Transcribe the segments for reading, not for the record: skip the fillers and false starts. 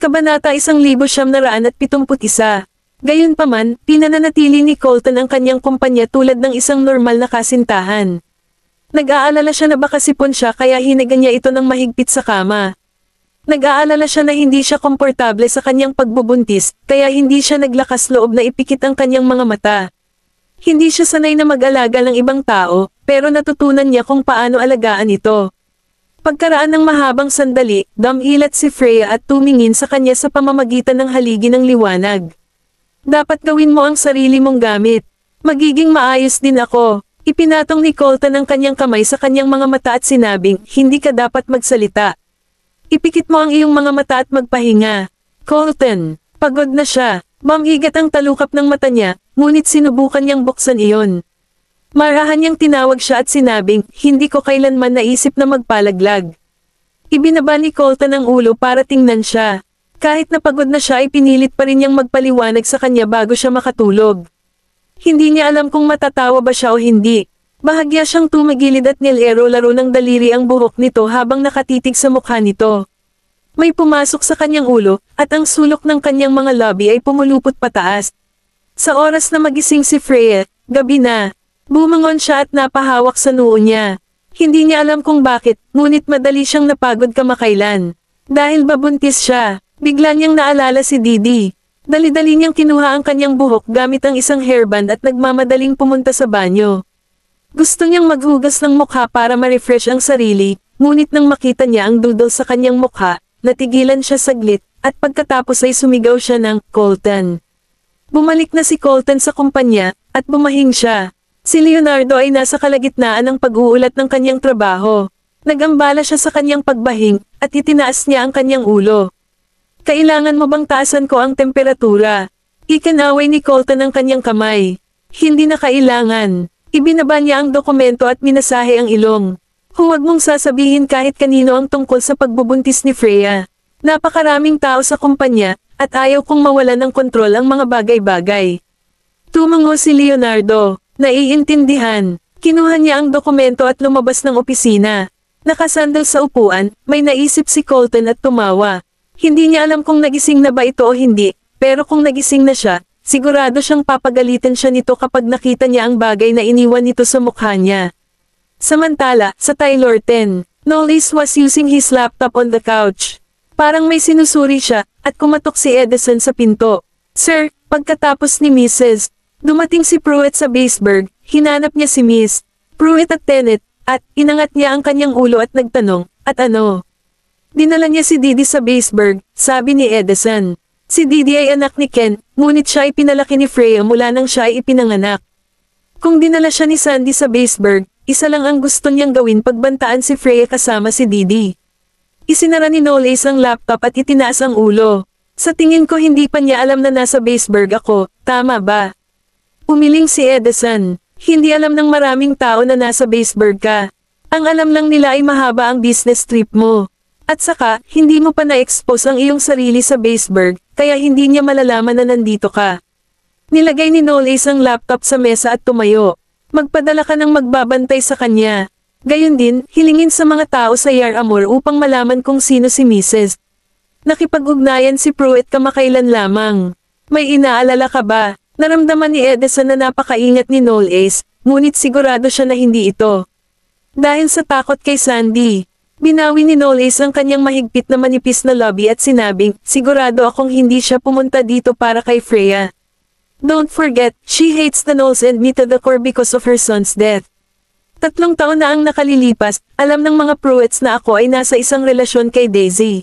Kabanata 1971. Gayunpaman, pinananatili ni Colton ang kanyang kumpanya tulad ng isang normal na kasintahan. Nag-aalala siya na baka sipon siya kaya hinigan niya ito ng mahigpit sa kama. Nag-aalala siya na hindi siya komportable sa kanyang pagbubuntis, kaya hindi siya naglakas loob na ipikit ang kanyang mga mata. Hindi siya sanay na mag-alaga ng ibang tao, pero natutunan niya kung paano alagaan ito. Pagkaraan ng mahabang sandali, dumilat si Freya at tumingin sa kanya sa pamamagitan ng haligi ng liwanag. Dapat gawin mo ang sarili mong gamit. Magiging maayos din ako. Ipinatong ni Colton ang kanyang kamay sa kanyang mga mata at sinabing, hindi ka dapat magsalita. Ipikit mo ang iyong mga mata at magpahinga. Colton, pagod na siya. Mamigat ang talukap ng mata niya, ngunit sinubukan niyang buksan iyon. Marahan niyang tinawag siya at sinabing, hindi ko kailanman naisip na magpalaglag. Ibinaba ni Colton ang ulo para tingnan siya. Kahit napagod na siya ay pinilit pa rin niyang magpaliwanag sa kanya bago siya makatulog. Hindi niya alam kung matatawa ba siya o hindi. Bahagya siyang tumagilid at nilero-laro ng daliri ang buhok nito habang nakatitig sa mukha nito. May pumasok sa kanyang ulo, at ang sulok ng kanyang mga labi ay pumulupot pataas. Sa oras na magising si Freya, gabi na. Bumangon siya at napahawak sa noo niya. Hindi niya alam kung bakit, ngunit madali siyang napagod kamakailan. Dahil babuntis siya, bigla niyang naalala si Didi. Dali-dali niyang kinuha ang kanyang buhok gamit ang isang hairband at nagmamadaling pumunta sa banyo. Gusto niyang maghugas ng mukha para ma-refresh ang sarili, ngunit nang makita niya ang dudol sa kanyang mukha, natigilan siya saglit, at pagkatapos ay sumigaw siya ng, Colton. Bumalik na si Colton sa kumpanya, at bumahing siya. Si Leonardo ay nasa kalagitnaan ng pag-uulat ng kanyang trabaho. Nagambala siya sa kanyang pagbahing, at itinaas niya ang kanyang ulo. Kailangan mo bang taasan ko ang temperatura? Ikinaway ni Colton ang kanyang kamay. Hindi na kailangan. Ibinaba niya ang dokumento at minasahe ang ilong. Huwag mong sasabihin kahit kanino ang tungkol sa pagbubuntis ni Freya. Napakaraming tao sa kumpanya, at ayaw kong mawalan ng kontrol ang mga bagay-bagay. Tumango si Leonardo. Naiintindihan. Kinuha niya ang dokumento at lumabas ng opisina. Nakasandal sa upuan, may naisip si Colton at tumawa. Hindi niya alam kung nagising na ba ito o hindi, pero kung nagising na siya, sigurado siyang papagalitan siya nito kapag nakita niya ang bagay na iniwan nito sa mukha niya. Samantala, sa Taylor 10, Knowles was using his laptop on the couch. Parang may sinusuri siya, at kumatok si Edison sa pinto. Sir, pagkatapos ni Mrs. Dumating si Pruitt sa Baseburg, hinanap niya si Miss Pruitt at Tenet, at inangat niya ang kanyang ulo at nagtanong, at ano? Dinala niya si Didi sa Baseburg, sabi ni Edison. Si Didi ay anak ni Ken, ngunit siya ay pinalaki ni Freya mula nang siya ay ipinanganak. Kung dinala siya ni Sandy sa Baseburg, isa lang ang gusto niyang gawin pagbantaan si Freya kasama si Didi. Isinara ni Knowles ang laptop at itinaas ang ulo. Sa tingin ko hindi pa niya alam na nasa Baseburg ako, tama ba? Umiling si Edison. Hindi alam ng maraming tao na nasa Baseburg ka. Ang alam lang nila ay mahaba ang business trip mo. At saka, hindi mo pa na-expose ang iyong sarili sa Baseburg, kaya hindi niya malalaman na nandito ka. Nilagay ni Knowles ang laptop sa mesa at tumayo. Magpadala ka ng magbabantay sa kanya. Gayon din, hilingin sa mga tao sa Yar Amor upang malaman kung sino si Mrs. Nakipag-ugnayan si Pruitt kamakailan lamang. May inaalala ka ba? Naramdaman ni Edison na napakaingat ni Knowles, ngunit sigurado siya na hindi ito. Dahil sa takot kay Sandy, binawi ni Knowles ang kanyang mahigpit na manipis na lobby at sinabing, sigurado akong hindi siya pumunta dito para kay Freya. Don't forget, she hates the Knowles and me to the core because of her son's death. 3 taon na ang nakalilipas, alam ng mga Pruitts na ako ay nasa isang relasyon kay Daisy.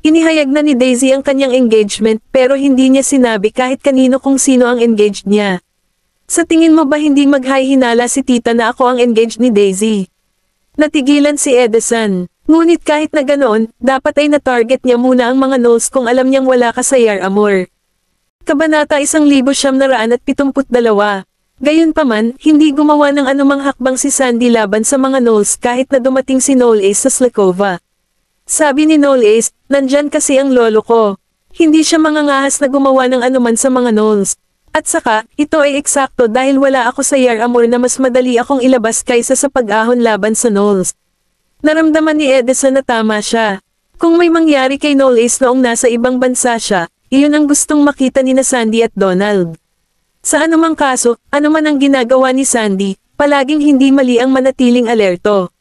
Inihayag na ni Daisy ang kanyang engagement pero hindi niya sinabi kahit kanino kung sino ang engaged niya. Sa tingin mo ba hindi maghahinala si tita na ako ang engaged ni Daisy? Natigilan si Edison. Ngunit kahit na ganoon, dapat ay na-target niya muna ang mga Knowles kung alam niyang wala ka sa Yar Amor. Kabanata 1972. Gayunpaman, hindi gumawa ng anumang hakbang si Sandy laban sa mga Knowles kahit na dumating si Knowles sa Slakova. Sabi ni Knowles, nandyan kasi ang lolo ko. Hindi siya mangangahas na gumawa ng anuman sa mga Knowles. At saka, ito ay eksakto dahil wala ako sa Yar Amor na mas madali akong ilabas kaysa sa pag-ahon laban sa Knowles. Naramdaman ni Edison na tama siya. Kung may mangyari kay Knowles noong nasa ibang bansa siya, iyon ang gustong makita ni na Sandy at Donald. Sa anumang kaso, anuman ang ginagawa ni Sandy, palaging hindi mali ang manatiling alerto.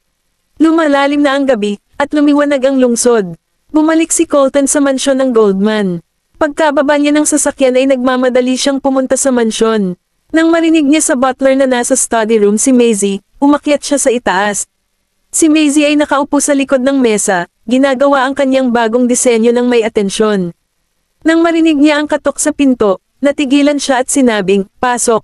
Lumalalim na ang gabi, at lumiwanag ang lungsod. Bumalik si Colton sa mansyon ng Goldman. Pagkababa niya ng sasakyan ay nagmamadali siyang pumunta sa mansyon. Nang marinig niya sa butler na nasa study room si Maisie, umakyat siya sa itaas. Si Maisie ay nakaupo sa likod ng mesa, ginagawa ang kanyang bagong disenyo ng may atensyon. Nang marinig niya ang katok sa pinto, natigilan siya at sinabing, "Pasok."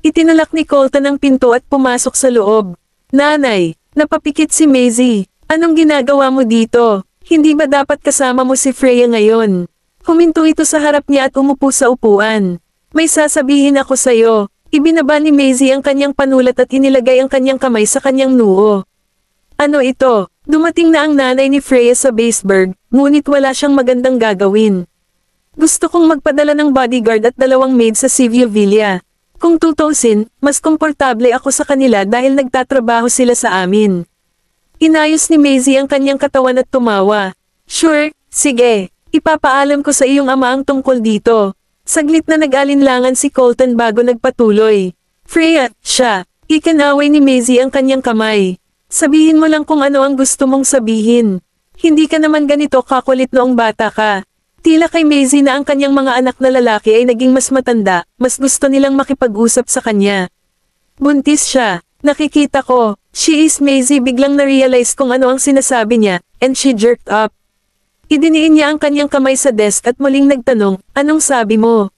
Itinalak ni Colton ang pinto at pumasok sa loob. "Nanay," napapikit si Maisie. "Anong ginagawa mo dito? Hindi ba dapat kasama mo si Freya ngayon?" Huminto ito sa harap niya at umupo sa upuan. "May sasabihin ako sa'yo." Ibinaba ni Maisie ang kanyang panulat at inilagay ang kanyang kamay sa kanyang noo. "Ano ito?" Dumating na ang nanay ni Freya sa Baseburg, ngunit wala siyang magandang gagawin. "Gusto kong magpadala ng bodyguard at 2 maid sa Sivio Villa. Kung tutusin, mas komportable ako sa kanila dahil nagtatrabaho sila sa amin." Inayos ni Maisie ang kanyang katawan at tumawa. "Sure, sige. Ipapaalam ko sa iyong ama ang tungkol dito." Saglit na nag-alinlangan si Colton bago nagpatuloy. "Freya, siya." Ikinaway ni Maisie ang kanyang kamay. "Sabihin mo lang kung ano ang gusto mong sabihin. Hindi ka naman ganito kakulit noong bata ka." Tila kay Maisie na ang kanyang mga anak na lalaki ay naging mas matanda, mas gusto nilang makipag-usap sa kanya. "Buntis siya. Nakikita ko." She is Maisie biglang na-realize kung ano ang sinasabi niya, and she jerked up. Idiniin niya ang kanyang kamay sa desk at muling nagtanong, "Anong sabi mo?"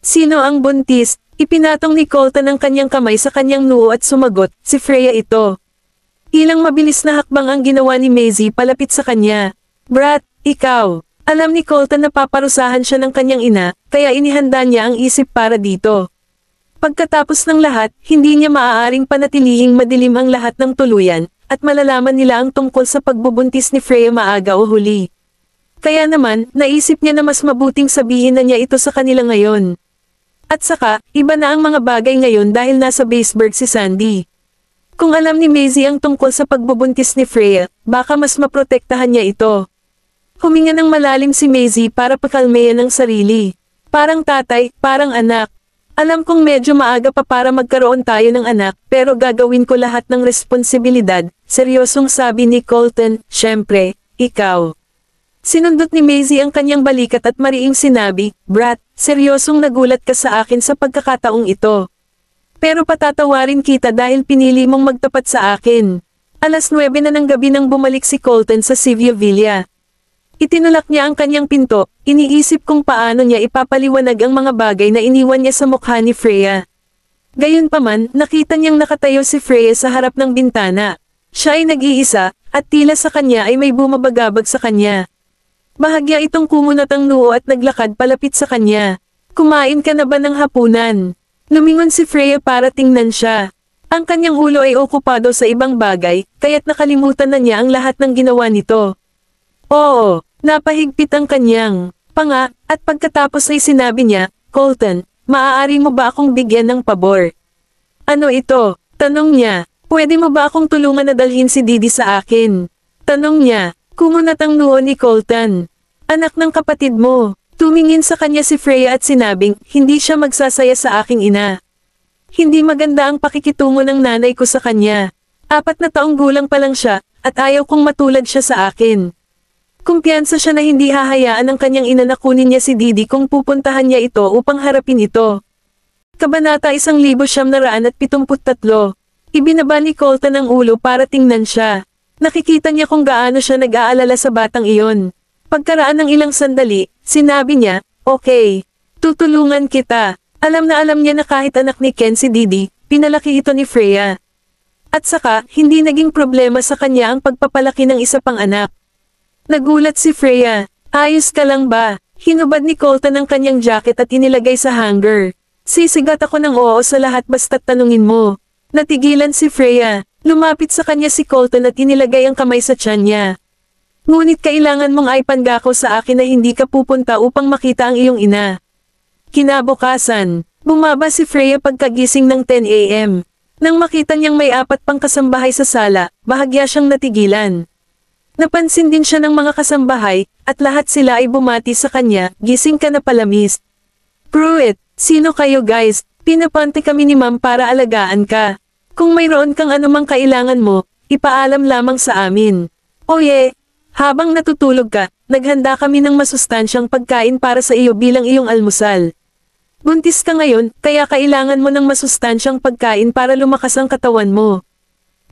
"Sino ang buntis?" Ipinatong ni Colton ang kanyang kamay sa kanyang noo at sumagot, "Si Freya ito." Ilang mabilis na hakbang ang ginawa ni Maisie palapit sa kanya. "Brat, ikaw." Alam ni Colton na paparusahan siya ng kanyang ina, kaya inihanda niya ang isip para dito. Pagkatapos ng lahat, hindi niya maaaring panatilihing madilim ang lahat ng tuluyan, at malalaman nila ang tungkol sa pagbubuntis ni Freya maaga o huli. Kaya naman, naisip niya na mas mabuting sabihin na niya ito sa kanila ngayon. At saka, iba na ang mga bagay ngayon dahil nasa Baseburg si Sandy. Kung alam ni Maisie ang tungkol sa pagbubuntis ni Freya, baka mas maprotektahan niya ito. Huminga ng malalim si Maisie para pakalmayan ang sarili. "Parang tatay, parang anak. Alam kong medyo maaga pa para magkaroon tayo ng anak, pero gagawin ko lahat ng responsibilidad," seryosong sabi ni Colton. "Syempre, ikaw." Sinundot ni Maisie ang kanyang balikat at mariing sinabi, "Brat, seryosong nagulat ka sa akin sa pagkakataong ito. Pero patatawarin kita dahil pinili mong magtapat sa akin." 9:00 na ng gabi nang bumalik si Colton sa Sivio Villa. Itinulak niya ang kanyang pinto, iniisip kung paano niya ipapaliwanag ang mga bagay na iniwan niya sa mukha ni Freya. Gayunpaman, nakita niyang nakatayo si Freya sa harap ng bintana. Siya ay nag-iisa, at tila sa kanya ay may bumabagabag sa kanya. Bahagya itong kumunat ang noo at naglakad palapit sa kanya. "Kumain ka na ba ng hapunan?" Lumingon si Freya para tingnan siya. Ang kanyang ulo ay okupado sa ibang bagay, kaya't nakalimutan na niya ang lahat ng ginawa nito. Oo, napahigpit ang kanyang panga, at pagkatapos ay sinabi niya, "Colton, maaari mo ba akong bigyan ng pabor?" "Ano ito?" tanong niya. "Pwede mo ba akong tulungan na dalhin si Didi sa akin?" tanong niya. Kumunat ang noo ni Colton. "Anak ng kapatid mo." Tumingin sa kanya si Freya at sinabing, "Hindi siya magsasaya sa aking ina. Hindi maganda ang pakikitungo ng nanay ko sa kanya. 4 na taong gulang pa lang siya, at ayaw kong matulad siya sa akin." Kumpiyansa siya na hindi hahayaan ng kanyang ina na kunin niya si Didi kung pupuntahan niya ito upang harapin ito. Kabanata 1973. Ibinaba ni Colton ang ulo para tingnan siya. Nakikita niya kung gaano siya nag-aalala sa batang iyon. Pagkaraan ng ilang sandali, sinabi niya, "Okay, tutulungan kita." Alam na alam niya na kahit anak ni Ken si Didi, pinalaki ito ni Freya. At saka, hindi naging problema sa kanya ang pagpapalaki ng isa pang anak. Nagulat si Freya. "Ayos ka lang ba?" Hinubad ni Colton ang kanyang jacket at inilagay sa hanger. "Sisigat ako ng oo sa lahat basta't tanungin mo." Natigilan si Freya. Lumapit sa kanya si Colton at inilagay ang kamay sa tiyan niya. "Ngunit kailangan mong ipangako sa akin na hindi ka pupunta upang makita ang iyong ina." Kinabukasan, bumaba si Freya pagkagising ng 10 a.m. Nang makita niyang may 4 pang kasambahay sa sala, bahagya siyang natigilan. Napansin din siya ng mga kasambahay, at lahat sila ay bumati sa kanya, gising ka na pala miss. Pruitt, sino kayo guys? Pinapante kami ni ma'am para alagaan ka. Kung mayroon kang anumang kailangan mo, ipaalam lamang sa amin. Oye, habang natutulog ka, naghanda kami ng masustansyang pagkain para sa iyo bilang iyong almusal. Buntis ka ngayon, kaya kailangan mo ng masustansyang pagkain para lumakas ang katawan mo.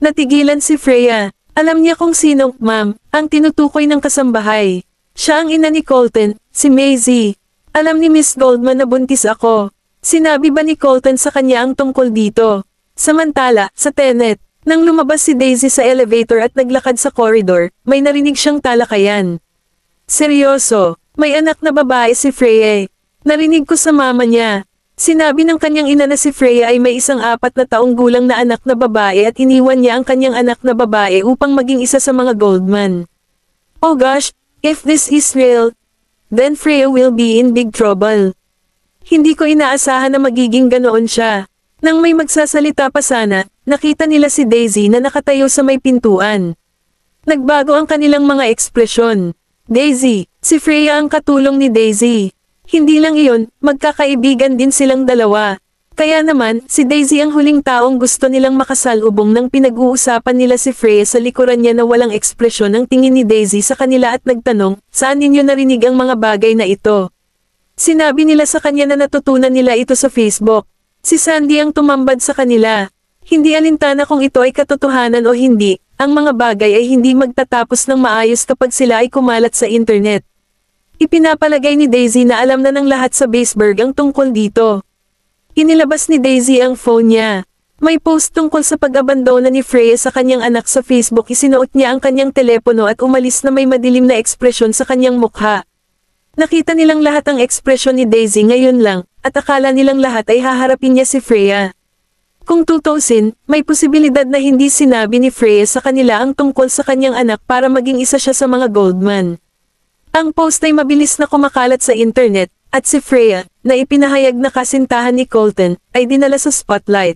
Natigilan si Freya. Alam niya kung sino, ma'am, ang tinutukoy ng kasambahay. Siya ang ina ni Colton, si Maisie. Alam ni Miss Goldman na buntis ako. Sinabi ba ni Colton sa kanya ang tungkol dito? Samantala, sa Tenet, nang lumabas si Daisy sa elevator at naglakad sa corridor, may narinig siyang talakayan. Seryoso, may anak na babae si Freya. Narinig ko sa mama niya. Sinabi ng kanyang ina na si Freya ay may isang 4 na taong gulang na anak na babae at iniwan niya ang kanyang anak na babae upang maging isa sa mga Goldman. Oh gosh, if this is real, then Freya will be in big trouble. Hindi ko inaasahan na magiging ganoon siya. Nang may magsasalita pa sana, nakita nila si Daisy na nakatayo sa may pintuan. Nagbago ang kanilang mga ekspresyon. Daisy, si Freya ang katulong ni Daisy. Hindi lang iyon, magkakaibigan din silang dalawa. Kaya naman, si Daisy ang huling taong gusto nilang makasalubong nang pinag-uusapan nila si Freya sa likuran niya na walang ekspresyon ang tingin ni Daisy sa kanila at nagtanong, saan ninyo narinig ang mga bagay na ito? Sinabi nila sa kanya na natutunan nila ito sa Facebook. Si Sandy ang tumambad sa kanila. Hindi alintana kung ito ay katotohanan o hindi, ang mga bagay ay hindi magtatapos ng maayos kapag sila ay kumalat sa internet. Ipinapalagay ni Daisy na alam na ng lahat sa Baseburg ang tungkol dito. Inilabas ni Daisy ang phone niya. May post tungkol sa pag-abandona ni Freya sa kanyang anak sa Facebook. Isinuot niya ang kanyang telepono at umalis na may madilim na ekspresyon sa kanyang mukha. Nakita nilang lahat ang ekspresyon ni Daisy ngayon lang, at akala nilang lahat ay haharapin niya si Freya. Kung tutuusin, may posibilidad na hindi sinabi ni Freya sa kanila ang tungkol sa kanyang anak para maging isa siya sa mga Goldman. Ang post ay mabilis na kumakalat sa internet, at si Freya, na ipinahayag na kasintahan ni Colton, ay dinala sa spotlight.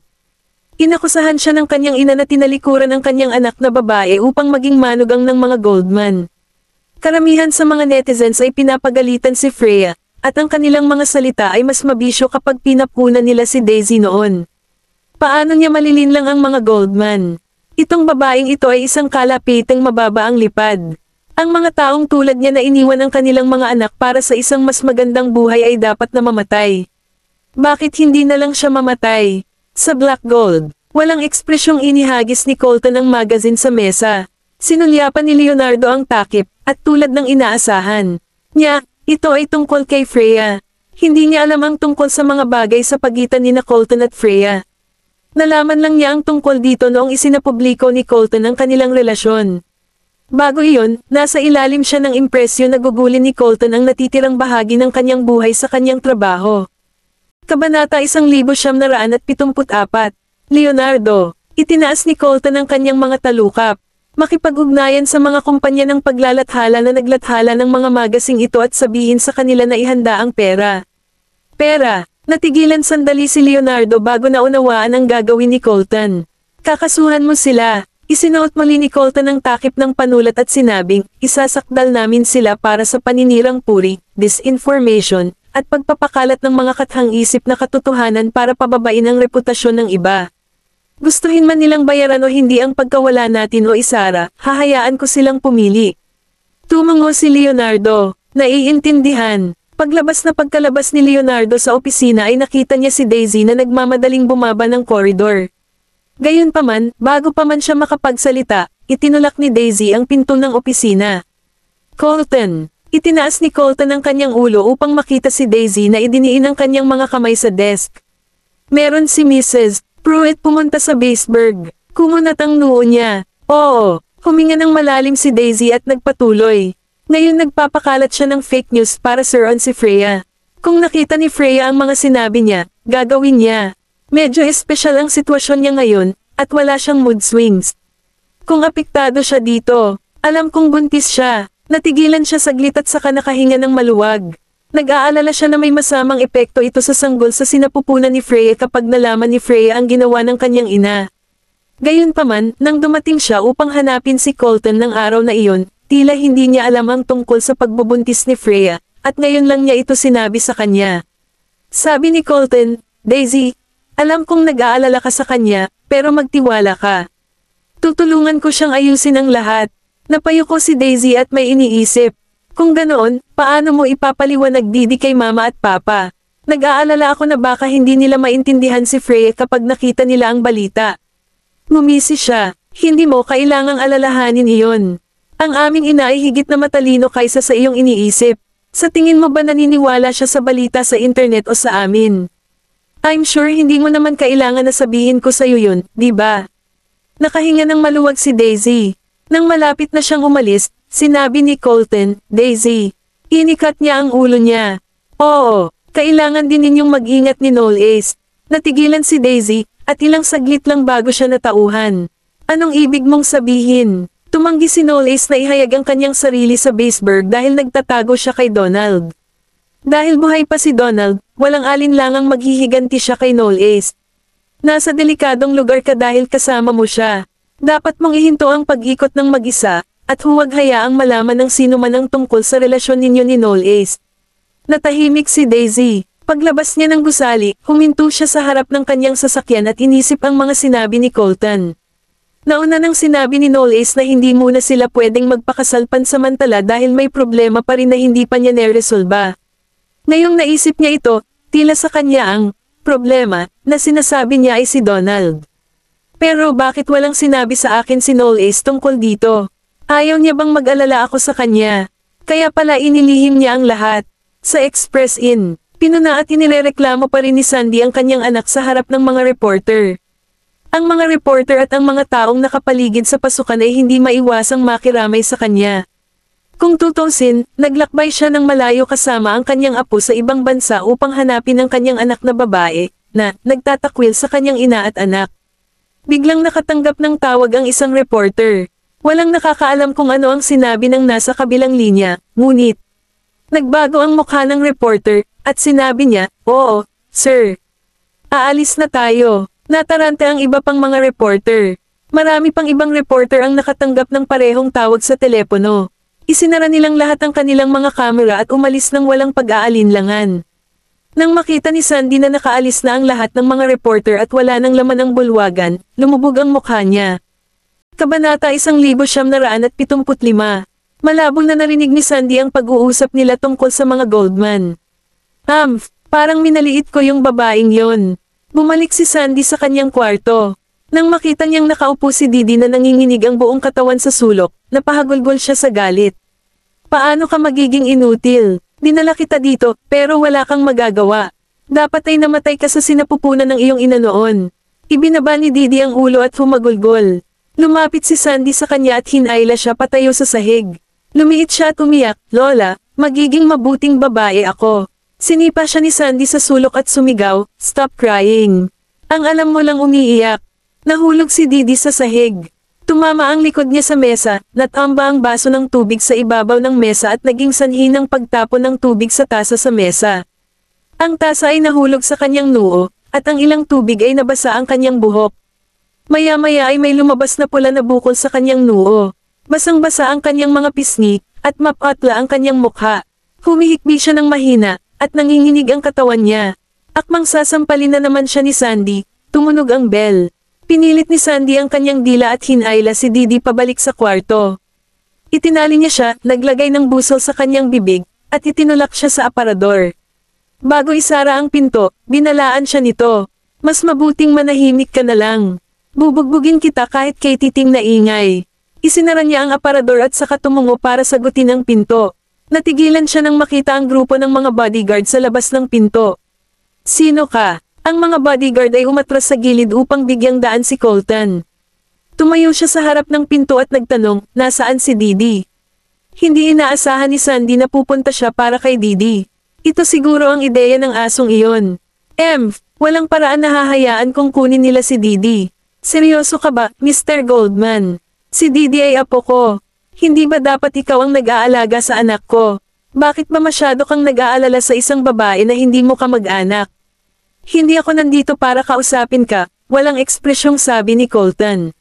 Inakusahan siya ng kanyang ina na tinalikuran ang kanyang anak na babae upang maging manugang ng mga Goldman. Karamihan sa mga netizens ay pinapagalitan si Freya, at ang kanilang mga salita ay mas mabisyo kapag pinapuna nila si Daisy noon. Paano niya malilinlang ang mga Goldman? Itong babaeng ito ay isang kalapiteng mababa ang lipad. Ang mga taong tulad niya na iniwan ang kanilang mga anak para sa isang mas magandang buhay ay dapat na mamatay. Bakit hindi na lang siya mamatay? Sa Black Gold, walang ekspresyong inihagis ni Colton ang magazine sa mesa. Sinulyapan ni Leonardo ang takip, at tulad ng inaasahan niya, ito ay tungkol kay Freya. Hindi niya alam ang tungkol sa mga bagay sa pagitan ni Colton at Freya. Nalaman lang niya ang tungkol dito noong isinapubliko ni Colton ang kanilang relasyon. Bago iyon, nasa ilalim siya ng impresyon na gugulin ni Colton ang natitirang bahagi ng kanyang buhay sa kanyang trabaho. Kabanata 1974. Leonardo, itinaas ni Colton ang kanyang mga talukap. Makipag-ugnayan sa mga kumpanya ng paglalathala na naglathala ng mga magasing ito at sabihin sa kanila na ihanda ang pera. Pera, natigilan sandali si Leonardo bago naunawaan ang gagawin ni Colton. Kakasuhan mo sila. Isinuot muli ni Colton ang takip ng panulat at sinabing, isasakdal namin sila para sa paninirang puri, disinformation, at pagpapakalat ng mga kathang-isip na katotohanan para pababain ang reputasyon ng iba. Gustuhin man nilang bayaran o hindi ang pagkawala natin o isara, hahayaan ko silang pumili. Tumango si Leonardo, naiintindihan. Pagkalabas ni Leonardo sa opisina ay nakita niya si Daisy na nagmamadaling bumaba ng koridor. Gayunpaman, bago pa man siya makapagsalita, itinulak ni Daisy ang pinto ng opisina. Colton. Itinaas ni Colton ang kanyang ulo upang makita si Daisy na idiniin ang kanyang mga kamay sa desk. Meron si Mrs. Pruitt pumunta sa Baseburg. Kumunat ang noo niya. Oo, huminga ng malalim si Daisy at nagpatuloy. Ngayon nagpapakalat siya ng fake news para on si Freya. Kung nakita ni Freya ang mga sinabi niya, gagawin niya. Medyo espesyal ang sitwasyon niya ngayon, at wala siyang mood swings. Kung apektado siya dito, alam kong buntis siya. Natigilan siya saglit at saka nakahinga ng maluwag. Nag-aalala siya na may masamang epekto ito sa sanggol sa sinapupunan ni Freya kapag nalaman ni Freya ang ginawa ng kanyang ina. Gayunpaman, nang dumating siya upang hanapin si Colton ng araw na iyon, tila hindi niya alam ang tungkol sa pagbubuntis ni Freya, at ngayon lang niya ito sinabi sa kanya. Sabi ni Colton, Daisy, alam kong nag-aalala ka sa kanya, pero magtiwala ka. Tutulungan ko siyang ayusin ang lahat. Napayuko si Daisy at may iniisip. Kung ganoon, paano mo ipapaliwanag Didi kay mama at papa? Nag-aalala ako na baka hindi nila maintindihan si Freya kapag nakita nila ang balita. Ngumisi siya. Hindi mo kailangang alalahanin iyon. Ang aming ina ay higit na matalino kaysa sa iyong iniisip. Sa tingin mo ba naniniwala siya sa balita sa internet o sa amin? I'm sure hindi mo naman kailangan na sabihin ko sa iyo yun, di ba? Nakahinga ng maluwag si Daisy. Nang malapit na siyang umalis, sinabi ni Colton, Daisy. Inikat niya ang ulo niya. Oo, kailangan din ninyong mag-ingat ni Noel Ace. Natigilan si Daisy, at ilang saglit lang bago siya natauhan. Anong ibig mong sabihin? Tumanggi si Noel Ace na ihayag ang kanyang sarili sa Baseburg dahil nagtatago siya kay Donald. Dahil buhay pa si Donald, walang alinlangang maghihiganti siya kay Noel Ace. Nasa delikadong lugar ka dahil kasama mo siya. Dapat mong ihinto ang pag-ikot ng mag-isa, at huwag hayaang malaman ng sino man ang tungkol sa relasyon ninyo ni Noel Ace. Natahimik si Daisy. Paglabas niya ng gusali, huminto siya sa harap ng kanyang sasakyan at inisip ang mga sinabi ni Colton. Nauna nang sinabi ni Noel Ace na hindi muna sila pwedeng magpakasal pansamantala dahil may problema pa rin na hindi pa niya neresolba. Ngayong naisip niya ito, tila sa kanya ang problema na sinasabi niya ay si Donald. Pero bakit walang sinabi sa akin si Noel Ace tungkol dito? Ayaw niya bang mag-alala ako sa kanya? Kaya pala inilihim niya ang lahat. Sa Express Inn, pinuna at inirereklamo pa rin ni Sandy ang kanyang anak sa harap ng mga reporter. Ang mga reporter at ang mga taong nakapaligid sa pasukan ay hindi maiwasang makiramay sa kanya. Kung tutusin, naglakbay siya ng malayo kasama ang kanyang apo sa ibang bansa upang hanapin ang kanyang anak na babae, na nagtatakwil sa kanyang ina at anak. Biglang nakatanggap ng tawag ang isang reporter. Walang nakakaalam kung ano ang sinabi ng nasa kabilang linya, ngunit nagbago ang mukha ng reporter, at sinabi niya, Oo, sir. Aalis na tayo. Natarante ang iba pang mga reporter. Marami pang ibang reporter ang nakatanggap ng parehong tawag sa telepono. Isinara nilang lahat ang kanilang mga kamera at umalis ng walang pag-aalinlangan. Nang makita ni Sandy na nakaalis na ang lahat ng mga reporter at wala nang laman ang bulwagan, lumubog ang mukha niya. Kabanata 1975. Malabong na narinig ni Sandy ang pag-uusap nila tungkol sa mga Goldman. Parang minaliit ko yung babaeng yon. Bumalik si Sandy sa kanyang kwarto. Nang makita niyang nakaupo si Didi na nanginginig ang buong katawan sa sulok, napahagulgol siya sa galit. Paano ka magiging inutil? Dinala kita dito, pero wala kang magagawa. Dapat ay namatay ka sa sinapupunan ng iyong ina noon. Ibinaba ni Didi ang ulo at humagulgol. Lumapit si Sandy sa kanya at hinayla siya patayo sa sahig. Lumiit siya at umiyak, Lola, magiging mabuting babae ako. Sinipa siya ni Sandy sa sulok at sumigaw, Stop crying. Ang alam mo lang umiiyak. Nahulog si Didi sa sahig. Tumama ang likod niya sa mesa, natamba ang baso ng tubig sa ibabaw ng mesa at naging sanhi ng pagtapon ng tubig sa tasa sa mesa. Ang tasa ay nahulog sa kanyang noo, at ang ilang tubig ay nabasa ang kanyang buhok. Maya-maya ay may lumabas na pula na bukol sa kanyang noo. Basang-basa ang kanyang mga pisngi, at mapatla ang kanyang mukha. Humihikbi siya ng mahina, at nanginginig ang katawan niya. Akmang sasampalin na naman siya ni Sandy, tumunog ang bell. Pinilit ni Sandy ang kanyang dila at hinayla si Didi pabalik sa kwarto. Itinali niya siya, naglagay ng busol sa kanyang bibig, at itinulak siya sa aparador. Bago isara ang pinto, binalaan siya nito. Mas mabuting manahimik ka na lang. Bubugbugin kita kahit kay titing na ingay. Isinara niya ang aparador at saka tumungo para sagutin ang pinto. Natigilan siya nang makita ang grupo ng mga bodyguard sa labas ng pinto. Sino ka? Ang mga bodyguard ay umatras sa gilid upang bigyang daan si Colton. Tumayo siya sa harap ng pinto at nagtanong, nasaan si Didi? Hindi inaasahan ni Sandy na pupunta siya para kay Didi. Ito siguro ang ideya ng asong iyon. Walang paraan na hahayaan kung kunin nila si Didi. Seryoso ka ba, Mr. Goldman? Si Didi ay apo ko. Hindi ba dapat ikaw ang nag-aalaga sa anak ko? Bakit ba masyado kang nag-aalala sa isang babae na hindi mo kamag-anak? Hindi ako nandito para kausapin ka, walang ekspresyong sabi ni Colton.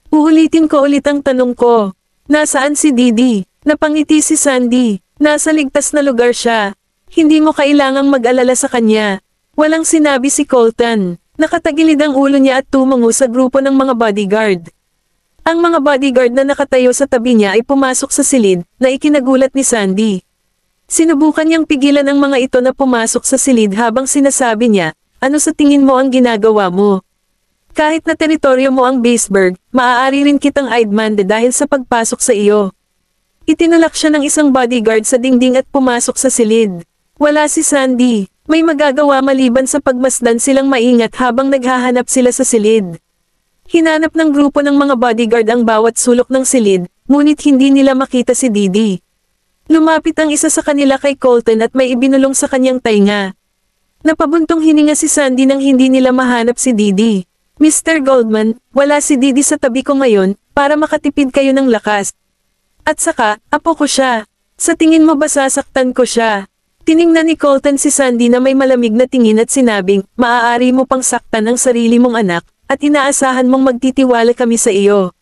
Uulitin ko ulit ang tanong ko. Nasaan si Didi? Napangiti si Sandy. Nasa ligtas na lugar siya. Hindi mo kailangang mag-alala sa kanya. Walang sinabi si Colton. Nakatagilid ang ulo niya at tumungo sa grupo ng mga bodyguard. Ang mga bodyguard na nakatayo sa tabi niya ay pumasok sa silid, na ikinagulat ni Sandy. Sinubukan niyang pigilan ang mga ito na pumasok sa silid habang sinasabi niya, ano sa tingin mo ang ginagawa mo? Kahit na teritoryo mo ang Baseburg, maaari rin kitang idmande dahil sa pagpasok sa iyo. Itinulak siya ng isang bodyguard sa dingding at pumasok sa silid. Wala si Sandy. May magagawa maliban sa pagmasdan silang maingat habang naghahanap sila sa silid. Hinanap ng grupo ng mga bodyguard ang bawat sulok ng silid, ngunit hindi nila makita si Didi. Lumapit ang isa sa kanila kay Colton at may ibinulong sa kanyang tainga. Napabuntong hininga si Sandy nang hindi nila mahanap si Didi. Mr. Goldman, wala si Didi sa tabi ko ngayon, para makatipid kayo ng lakas. At saka, apo ko siya. Sa tingin mo ba sasaktan ko siya? Tiningnan ni Colton si Sandy na may malamig na tingin at sinabing, maaari mo pang saktan ang sarili mong anak, at inaasahan mong magtitiwala kami sa iyo.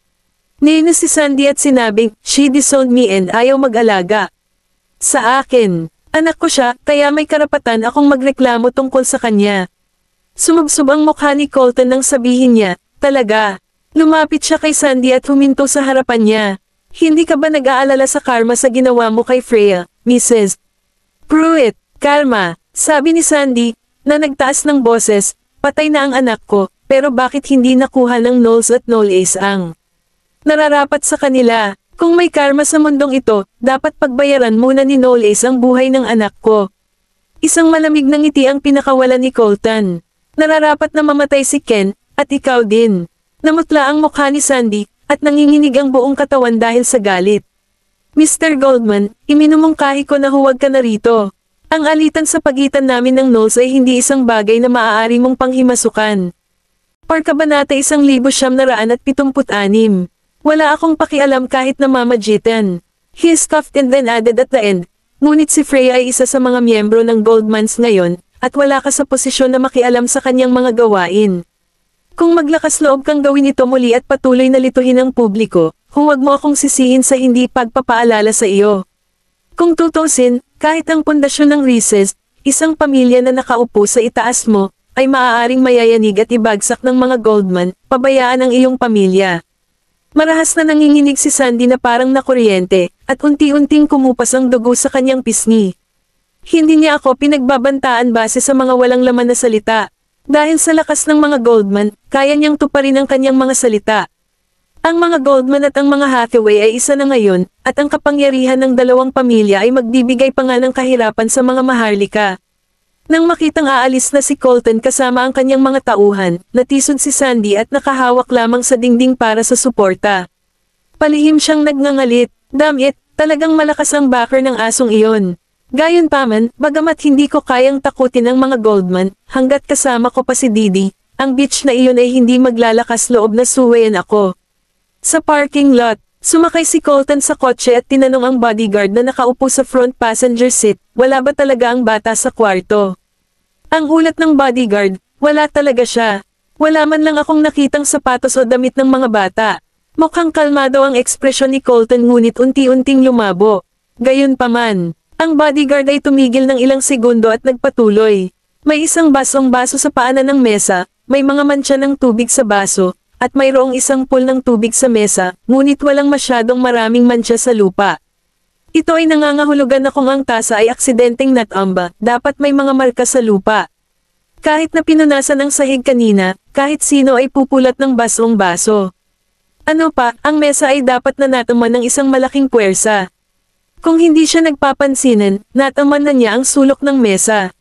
Niinis si Sandy at sinabing, she disowned me and ayaw mag-alaga. Sa akin, anak ko siya, kaya may karapatan akong magreklamo tungkol sa kanya. Sumubsob ang mukha ni Colton nang sabihin niya, talaga. Lumapit siya kay Sandy at huminto sa harapan niya. Hindi ka ba nag-aalala sa karma sa ginawa mo kay Freya, Mrs. Pruitt? Karma, sabi ni Sandy, na nagtaas ng boses, patay na ang anak ko, pero bakit hindi nakuha ng Knowles at Knowles ang nararapat sa kanila? Kung may karma sa mundong ito, dapat pagbayaran muna ni Knowles ang buhay ng anak ko. Isang malamig na ngiti ang pinakawalan ni Colton. Nararapat na mamatay si Ken, at ikaw din. Namutla ang mukha ni Sandy, at nanginginig ang buong katawan dahil sa galit. Mr. Goldman, iminumungkahi ko na huwag ka na rito. Ang alitan sa pagitan namin ng Knowles ay hindi isang bagay na maaari mong panghimasukan. Kabanata 1976. Wala akong pakialam kahit na mamagitan. He scoffed and then added at the end, ngunit si Freya ay isa sa mga miyembro ng Goldmans ngayon, at wala ka sa posisyon na makialam sa kanyang mga gawain. Kung maglakas loob kang gawin ito muli at patuloy na lituhin ang publiko, huwag mo akong sisihin sa hindi pagpapaalala sa iyo. Kung tutusin, kahit ang pundasyon ng Reeses, isang pamilya na nakaupo sa itaas mo, ay maaaring mayayanig at ibagsak ng mga Goldman, pabayaan ang iyong pamilya. Marahas na nanginginig si Sandy na parang nakuryente, at unti-unting kumupas ang dugo sa kanyang pisngi. Hindi niya ako pinagbabantaan base sa mga walang laman na salita. Dahil sa lakas ng mga Goldman, kaya niyang tuparin ang kanyang mga salita. Ang mga Goldman at ang mga Hathaway ay isa na ngayon, at ang kapangyarihan ng dalawang pamilya ay magbibigay pa nga ng kahirapan sa mga Maharlika. Nang makitang aalis na si Colton kasama ang kanyang mga tauhan, natisod si Sandy at nakahawak lamang sa dingding para sa suporta. Palihim siyang nagngangalit, damit, talagang malakas ang backer ng asong iyon. Gayunpaman, bagamat hindi ko kayang takutin ang mga Goldman, hanggat kasama ko pa si Didi, ang bitch na iyon ay hindi maglalakas loob na suwayan ako. Sa parking lot, sumakay si Colton sa kotse at tinanong ang bodyguard na nakaupo sa front passenger seat, wala ba talaga ang bata sa kwarto? Ang ulat ng bodyguard, wala talaga siya. Wala man lang akong nakitang sapatos o damit ng mga bata. Mukhang kalmado ang ekspresyon ni Colton ngunit unti-unting lumabo. Gayunpaman, ang bodyguard ay tumigil ng ilang segundo at nagpatuloy. May isang basong-baso sa paanan ng mesa, may mga mantsa ng tubig sa baso, at mayroong isang pool ng tubig sa mesa, ngunit walang masyadong maraming mantsa sa lupa. Ito ay nangangahulugan na kung ang tasa ay aksidenteng natamba, dapat may mga marka sa lupa. Kahit na pinunasan ang sahig kanina, kahit sino ay pupulat ng basong-baso. Ano pa, ang mesa ay dapat na nataman ng isang malaking puwersa. Kung hindi siya nagpapansinan, nataman na niya ang sulok ng mesa.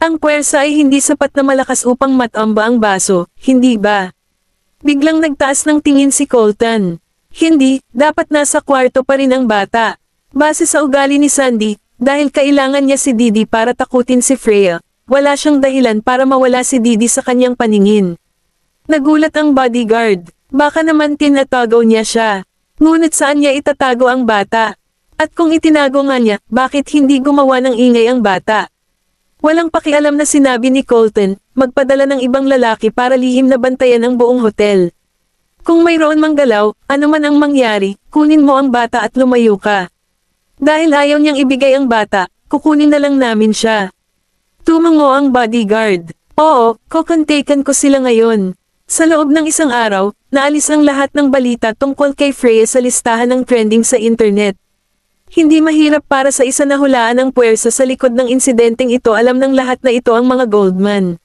Ang puwersa ay hindi sapat na malakas upang matamba ang baso, hindi ba? Biglang nagtaas ng tingin si Colton. Hindi, dapat nasa kwarto pa rin ang bata. Base sa ugali ni Sandy, dahil kailangan niya si Didi para takutin si Freya, wala siyang dahilan para mawala si Didi sa kanyang paningin. Nagulat ang bodyguard, baka naman tinatago niya siya. Ngunit saan niya itatago ang bata? At kung itinago nga niya, bakit hindi gumawa ng ingay ang bata? Walang pakialam na sinabi ni Colton, magpadala ng ibang lalaki para lihim na bantayan ang buong hotel. Kung mayroon mang galaw, anuman ang mangyari, kunin mo ang bata at lumayo ka. Dahil ayaw niyang ibigay ang bata, kukunin na lang namin siya. Tumango ang bodyguard. Oo, kukontaken ko sila ngayon. Sa loob ng isang araw, naalis ang lahat ng balita tungkol kay Freya sa listahan ng trending sa internet. Hindi mahirap para sa isa na hulaan ang puwersa sa likod ng insidenteng ito, alam ng lahat na ito ang mga Goldman.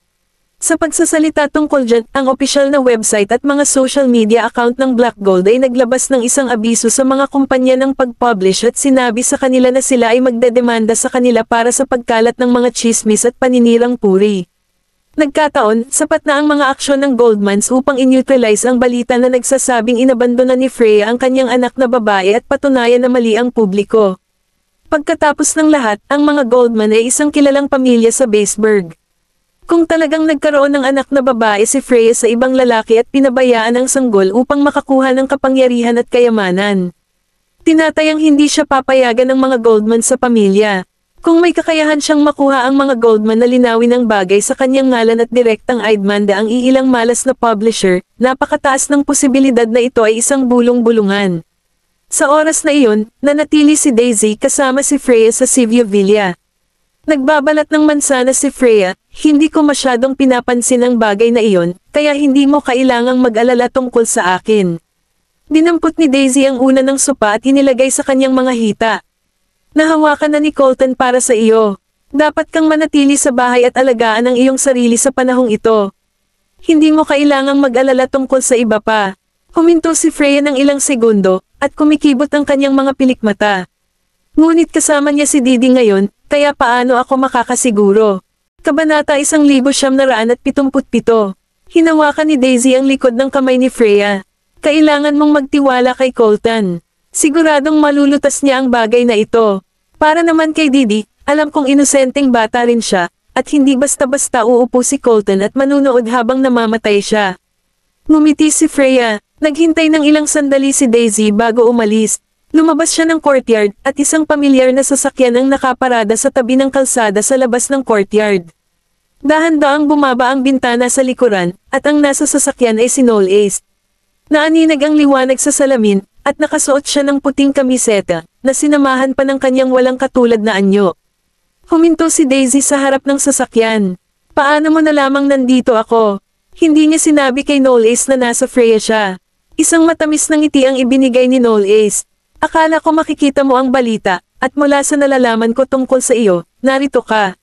Sa pagsasalita tungkol dyan, ang opisyal na website at mga social media account ng Black Gold ay naglabas ng isang abiso sa mga kumpanya ng pag-publish at sinabi sa kanila na sila ay magdedemanda sa kanila para sa pagkalat ng mga chismis at paninirang puri. Nagkataon, sapat na ang mga aksyon ng Goldmans upang in-neutralize ang balita na nagsasabing inabandona ni Freya ang kanyang anak na babae at patunayan na mali ang publiko. Pagkatapos ng lahat, ang mga Goldman ay isang kilalang pamilya sa Baseburg. Kung talagang nagkaroon ng anak na babae si Freya sa ibang lalaki at pinabayaan ang sanggol upang makakuha ng kapangyarihan at kayamanan, tinatayang hindi siya papayagan ng mga Goldman sa pamilya. Kung may kakayahan siyang makuha ang mga Goldman na linawin ang bagay sa kanyang ngalan at direktang idmanda ang iilang malas na publisher, napakataas ng posibilidad na ito ay isang bulong-bulungan. Sa oras na iyon, nanatili si Daisy kasama si Freya sa Sivio Villa. Nagbabalat ng mansana si Freya, hindi ko masyadong pinapansin ang bagay na iyon, kaya hindi mo kailangang mag-alala tungkol sa akin. Dinampot ni Daisy ang una ng sopa at inilagay sa kanyang mga hita. Nahawakan na ni Colton para sa iyo. Dapat kang manatili sa bahay at alagaan ang iyong sarili sa panahong ito. Hindi mo kailangang mag-alala tungkol sa iba pa. Huminto si Freya ng ilang segundo, at kumikibot ang kanyang mga pilikmata. Ngunit kasama niya si Didi ngayon, kaya paano ako makakasiguro? Kabanata 1977. Hinawakan ni Daisy ang likod ng kamay ni Freya. Kailangan mong magtiwala kay Colton. Siguradong malulutas niya ang bagay na ito. Para naman kay Didi, alam kong inosenteng bata rin siya, at hindi basta-basta uupo si Colton at manunood habang namamatay siya. Ngumiti si Freya. Naghintay ng ilang sandali si Daisy bago umalis. Lumabas siya ng courtyard, at isang pamilyar na sasakyan ang nakaparada sa tabi ng kalsada sa labas ng courtyard. Dahan-daang bumaba ang bintana sa likuran, at ang nasa sasakyan ay si Noel Ace. Naaninag ang liwanag sa salamin, at nakasuot siya ng puting kamiseta, na sinamahan pa ng kanyang walang katulad na anyo. Huminto si Daisy sa harap ng sasakyan. Paano mo nalamang nandito ako? Hindi niya sinabi kay Noel Ace na nasa Freya siya. Isang matamis na ngiti ang ibinigay ni Noel Ace. Akala ko makikita mo ang balita, at mula sa nalalaman ko tungkol sa iyo, narito ka.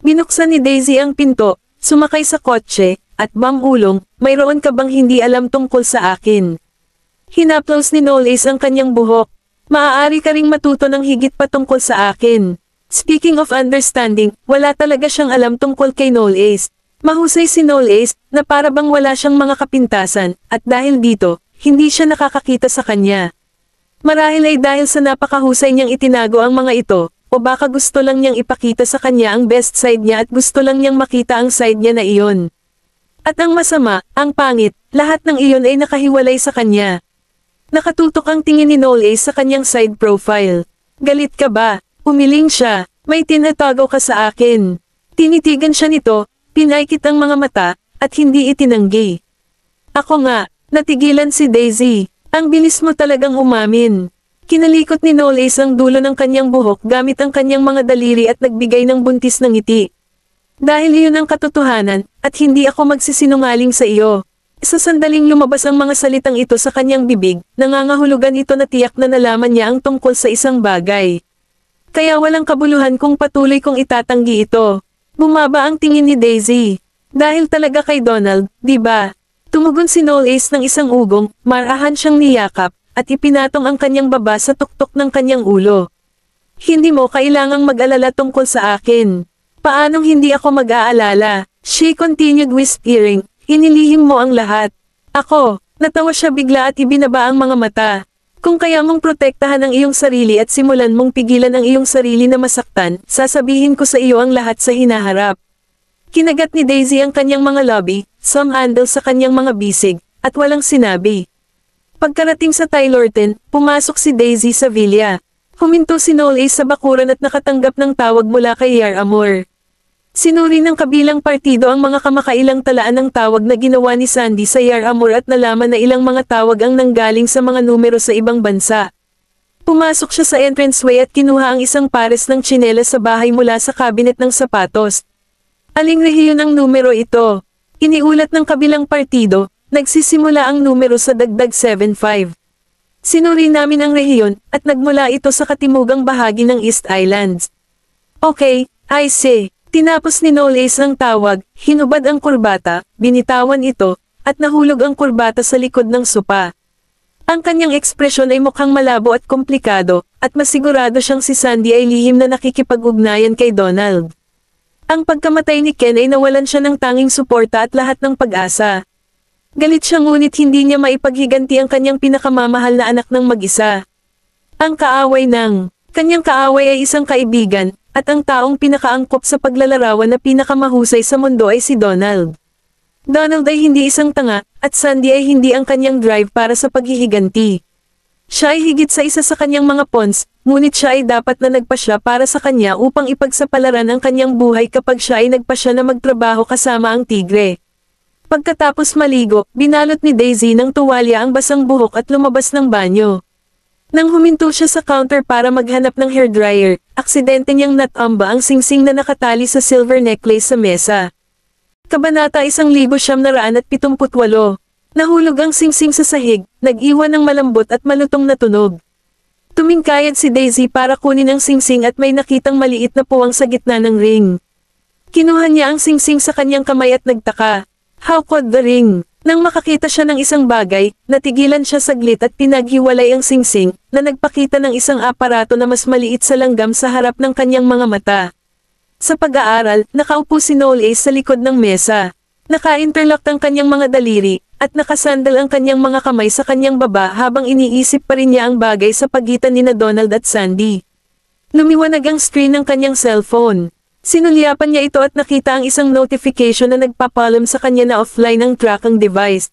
Binuksan ni Daisy ang pinto, sumakay sa kotse, at ulong, mayroon ka bang hindi alam tungkol sa akin? Hinaplos ni Noel Ace ang kanyang buhok. Maaari ka ring matuto ng higit pa tungkol sa akin. Speaking of understanding, wala talaga siyang alam tungkol kay Noel Ace. Mahusay si Noel Ace, na para bang wala siyang mga kapintasan, at dahil dito, hindi siya nakakakita sa kanya. Marahil ay dahil sa napakahusay niyang itinago ang mga ito, o baka gusto lang niyang ipakita sa kanya ang best side niya at gusto lang niyang makita ang side niya na iyon. At ang masama, ang pangit, lahat ng iyon ay nakahiwalay sa kanya. Nakatutok ang tingin ni Noel Ace sa kanyang side profile. Galit ka ba? Umiling siya. May tinatago ka sa akin. Tinitigan siya nito, pinaikit ang mga mata, at hindi itinanggi. Ako nga, natigilan si Daisy. Ang bilis mo talagang umamin. Kinalikot ni Noel Ace ang dulo ng kanyang buhok gamit ang kanyang mga daliri at nagbigay ng buntis na ngiti. Dahil iyon ang katotohanan, at hindi ako magsisinungaling sa iyo. Sa sandaling lumabas ang mga salitang ito sa kanyang bibig, nangangahulugan ito na tiyak na nalaman niya ang tungkol sa isang bagay. Kaya walang kabuluhan kung patuloy kong itatanggi ito. Bumaba ang tingin ni Daisy. Dahil talaga kay Donald, di ba? Tumugon si Noel Ace ng isang ugong, marahan siyang niyakap, at ipinatong ang kanyang baba sa tuktok ng kanyang ulo. Hindi mo kailangang mag-alala tungkol sa akin. Paanong hindi ako mag-aalala? She continued whispering, inilihim mo ang lahat. Ako, natawa siya bigla at ibinaba ang mga mata. Kung kaya mong protektahan ang iyong sarili at simulan mong pigilan ang iyong sarili na masaktan, sasabihin ko sa iyo ang lahat sa hinaharap. Kinagat ni Daisy ang kanyang mga labi, some handle sa kanyang mga bisig, at walang sinabi. Pagkarating sa Tylorton, pumasok si Daisy sa villa. Huminto si Noel Ace sa bakuran at nakatanggap ng tawag mula kay Yar Amor. Sinuri ng kabilang partido ang mga kamakailang talaan ng tawag na ginawa ni Sandy sa Yar Amor at nalaman na ilang mga tawag ang nanggaling sa mga numero sa ibang bansa. Pumasok siya sa entranceway at kinuha ang isang pares ng tsinelas sa bahay mula sa cabinet ng sapatos. Aling rehiyon ang numero ito? Iniulat ng kabilang partido, nagsisimula ang numero sa dagdag 75. Sinuri namin ang rehiyon, at nagmula ito sa katimugang bahagi ng East Islands. Okay, I see. Tinapos ni Knowles ang tawag, hinubad ang kurbata, binitawan ito, at nahulog ang kurbata sa likod ng sopa. Ang kanyang ekspresyon ay mukhang malabo at komplikado, at masigurado siyang si Sandy ay lihim na nakikipag-ugnayan kay Donald. Ang pagkamatay ni Ken ay nawalan siya ng tanging suporta at lahat ng pag-asa. Galit siya ngunit hindi niya maipaghiganti ang kanyang pinakamamahal na anak ng mag-isa. Ang kanyang kaaway ay isang kaibigan, at ang taong pinakaangkop sa paglalarawan na pinakamahusay sa mundo ay si Donald. Donald ay hindi isang tanga, at Sandy ay hindi ang kanyang drive para sa paghihiganti. Siya ay higit sa isa sa kanyang mga pawns, ngunit siya ay dapat na nagpasya para sa kanya upang ipagsapalaran ang kanyang buhay kapag siya ay nagpasya na magtrabaho kasama ang tigre. Pagkatapos maligo, binalot ni Daisy ng tuwalya ang basang buhok at lumabas ng banyo. Nang huminto siya sa counter para maghanap ng hairdryer, aksidente niyang natamba ang singsing na nakatali sa silver necklace sa mesa. Kabanata 1978. Nahulog ang singsing sa sahig, nag-iwan ng malambot at malutong na tunog. Tumingkayad si Daisy para kunin ang singsing at may nakitang maliit na puwang sa gitna ng ring. Kinuha niya ang singsing sa kanyang kamay at nagtaka. How could the ring? Nang makakita siya ng isang bagay, natigilan siya saglit at pinaghiwalay ang singsing, na nagpakita ng isang aparato na mas maliit sa langgam sa harap ng kanyang mga mata. Sa pag-aaral, nakaupo si Knowles sa likod ng mesa. Naka-interlock ang kanyang mga daliri, at nakasandal ang kanyang mga kamay sa kanyang baba habang iniisip pa rin niya ang bagay sa pagitan ni Donald at Sandy. Lumiwanag ang screen ng kanyang cellphone. Sinulyapan niya ito at nakita ang isang notification na nagpapalam sa kanya na offline ang tracking device.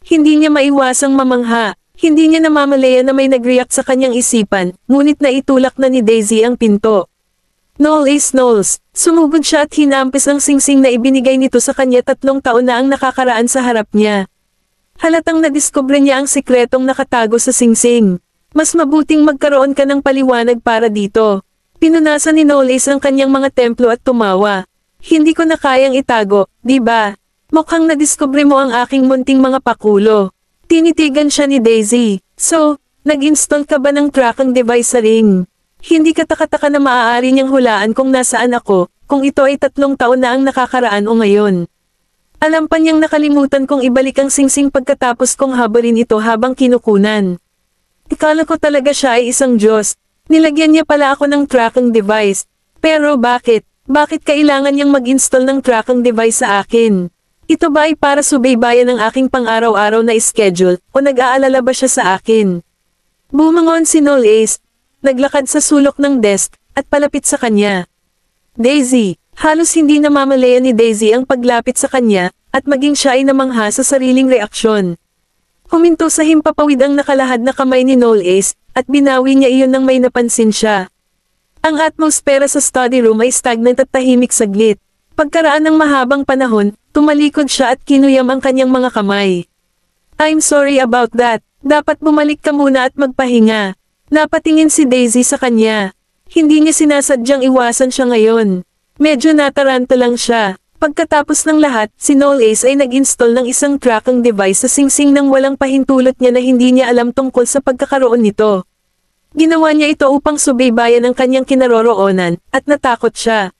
Hindi niya maiwasang mamangha. Hindi niya namamalaya na may nag-react sa kanyang isipan, ngunit naitulak na ni Daisy ang pinto. Knowles. Sumugod siya at hinampis ang singsing na ibinigay nito sa kanya 3 taon na ang nakakaraan sa harap niya. Halatang nadiskubre niya ang sikretong nakatago sa singsing. Mas mabuting magkaroon ka ng paliwanag para dito. Pinunasan ni Knowles ang kanyang mga templo at tumawa. Hindi ko na kayang itago, di ba? Mukhang nadiskubre mo ang aking munting mga pakulo. Tinitigan siya ni Daisy. So, nag-install ka ba ng tracking device sa ring? Hindi katakataka na maaari niyang hulaan kung nasaan ako, kung ito ay 3 taon na ang nakakaraan o ngayon. Alam pa niyang nakalimutan kong ibalik ang singsing pagkatapos kong habarin ito habang kinukunan. Ikala ko talaga siya ay isang Diyos. Nilagyan niya pala ako ng tracking device. Pero bakit? Bakit kailangan niyang mag-install ng tracking device sa akin? Ito ba ay para subaybayan ng aking pang-araw-araw na schedule, o nag-aalala ba siya sa akin? Bumangon si Knowles. Naglakad sa sulok ng desk, at palapit sa kanya. Daisy, halos hindi namamalaya ni Daisy ang paglapit sa kanya, at maging siya ay namangha sa sariling reaksyon. Huminto sa himpapawid ang nakalahad na kamay ni Knowles, at binawi niya iyon nang may napansin siya. Ang atmosfera sa study room ay stagnant at tahimik saglit. Pagkaraan ng mahabang panahon, tumalikod siya at kinuyam ang kanyang mga kamay. I'm sorry about that. Dapat bumalik ka muna at magpahinga. Napatingin si Daisy sa kanya. Hindi niya sinasadyang iwasan siya ngayon. Medyo nataranta lang siya. Pagkatapos ng lahat, si Knowles ay nag-install ng isang tracking device sa singsing nang walang pahintulot niya na hindi niya alam tungkol sa pagkakaroon nito. Ginawa niya ito upang subaybayan ang kanyang kinaroroonan, at natakot siya.